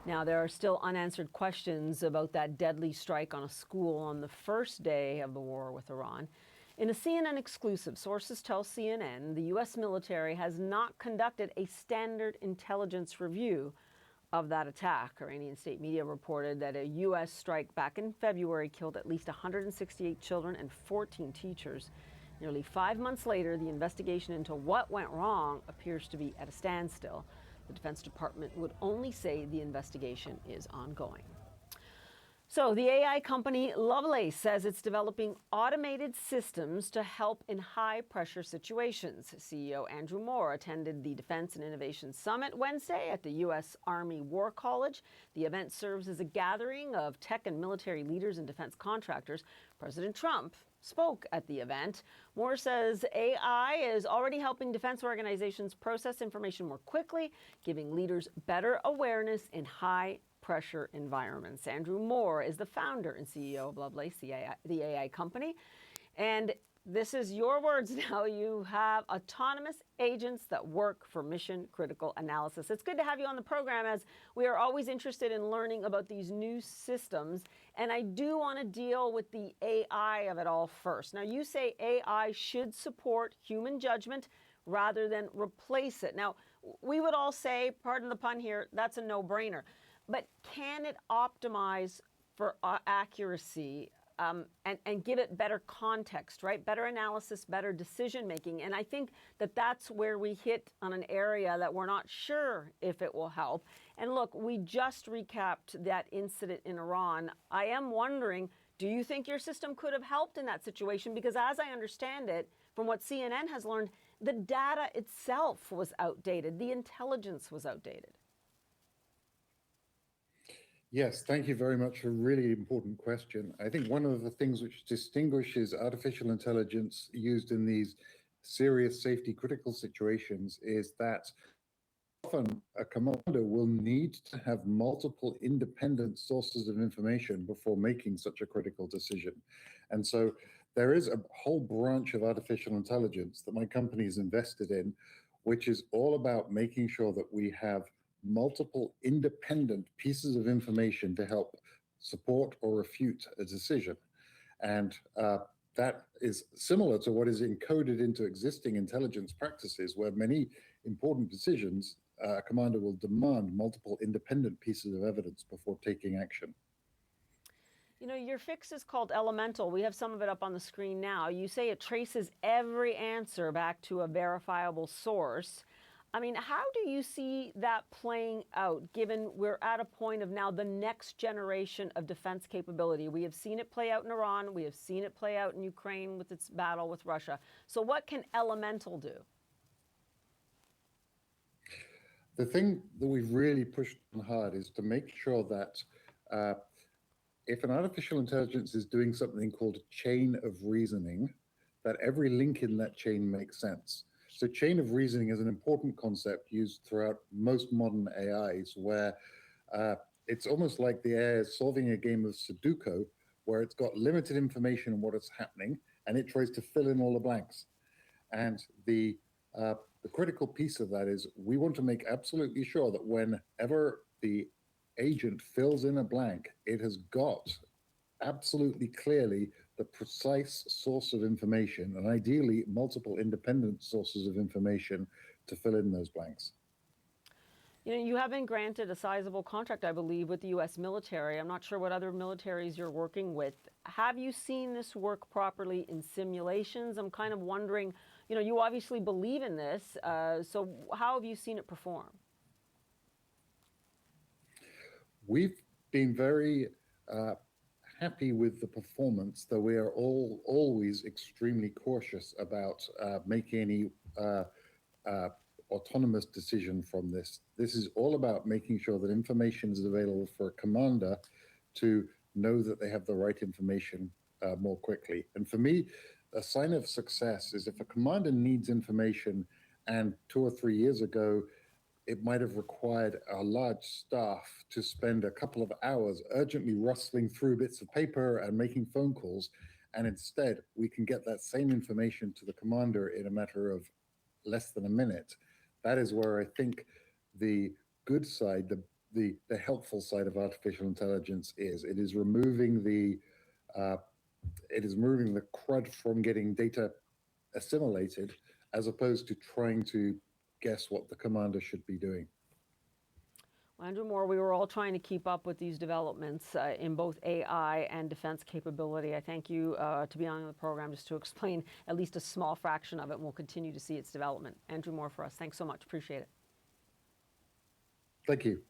Now, there are still unanswered questions about that deadly strike on a school on the first day of the war with Iran. In a CNN exclusive, sources tell CNN the U.S. military has not conducted a standard intelligence review of that attack. Iranian state media reported that a U.S. strike back in February killed at least 168 children and 14 teachers. Nearly 5 months later, the investigation into what went wrong appears to be at a standstill. The Defense Department would only say the investigation is ongoing. So the AI company Lovelace says it's developing automated systems to help in high-pressure situations. CEO Andrew Moore attended the Defense and Innovation Summit Wednesday at the U.S. Army War College. The event serves as a gathering of tech and military leaders and defense contractors. President Trump spoke at the event. Moore says AI is already helping defense organizations process information more quickly, giving leaders better awareness in high-pressure environments. Andrew Moore is the founder and CEO of Lovelace, the AI company. And this is your words now. You have autonomous agents that work for mission-critical analysis. It's good to have you on the program, as we are always interested in learning about these new systems. And I do want to deal with the AI of it all first. Now, you say AI should support human judgment rather than replace it. Now, we would all say, pardon the pun here, that's a no-brainer. But can it optimize for accuracy and give it better context, right? Better analysis, better decision making. And I think that that's where we hit on an area that we're not sure if it will help. And look, we just recapped that incident in Iran. I am wondering, do you think your system could have helped in that situation? Because as I understand it, from what CNN has learned, the data itself was outdated. The intelligence was outdated. Yes, thank you very much for a really important question. I think one of the things which distinguishes artificial intelligence used in these serious safety critical situations is that often a commander will need to have multiple independent sources of information before making such a critical decision. And so there is a whole branch of artificial intelligence that my company is invested in, which is all about making sure that we have multiple independent pieces of information to help support or refute a decision. And that is similar to what is encoded into existing intelligence practices, where many important decisions, a commander will demand multiple independent pieces of evidence before taking action. You know, your fix is called Elemental. We have some of it up on the screen now. You say it traces every answer back to a verifiable source. I mean, how do you see that playing out, given we're at a point of now the next generation of defense capability? We have seen it play out in Iran. We have seen it play out in Ukraine with its battle with Russia. So what can Elemental do? The thing that we've really pushed on hard is to make sure that if an artificial intelligence is doing something called a chain of reasoning, that every link in that chain makes sense. So chain of reasoning is an important concept used throughout most modern AIs, where it's almost like the AI is solving a game of Sudoku, where it's got limited information on what is happening, and it tries to fill in all the blanks. And the critical piece of that is we want to make absolutely sure that whenever the agent fills in a blank, it has got absolutely clearly the precise source of information, and ideally multiple independent sources of information to fill in those blanks. You know, you have been granted a sizable contract, I believe, with the U.S. military. I'm not sure what other militaries you're working with. Have you seen this work properly in simulations? I'm kind of wondering, you know, you obviously believe in this, so how have you seen it perform? We've been very happy with the performance, though we are always extremely cautious about making any autonomous decision from this. This is all about making sure that information is available for a commander to know that they have the right information more quickly. And for me, a sign of success is if a commander needs information, and 2 or 3 years ago, it might have required a large staff to spend a couple of hours urgently rustling through bits of paper and making phone calls. And instead, we can get that same information to the commander in a matter of less than a minute. That is where I think the good side, the helpful side of artificial intelligence is. Uh, it is removing the crud from getting data assimilated, as opposed to trying to guess what the commander should be doing. Well, Andrew Moore, we were all trying to keep up with these developments in both AI and defense capability. I thank you to be on the program just to explain at least a small fraction of it, and we'll continue to see its development. Andrew Moore for us. Thanks so much. Appreciate it. Thank you.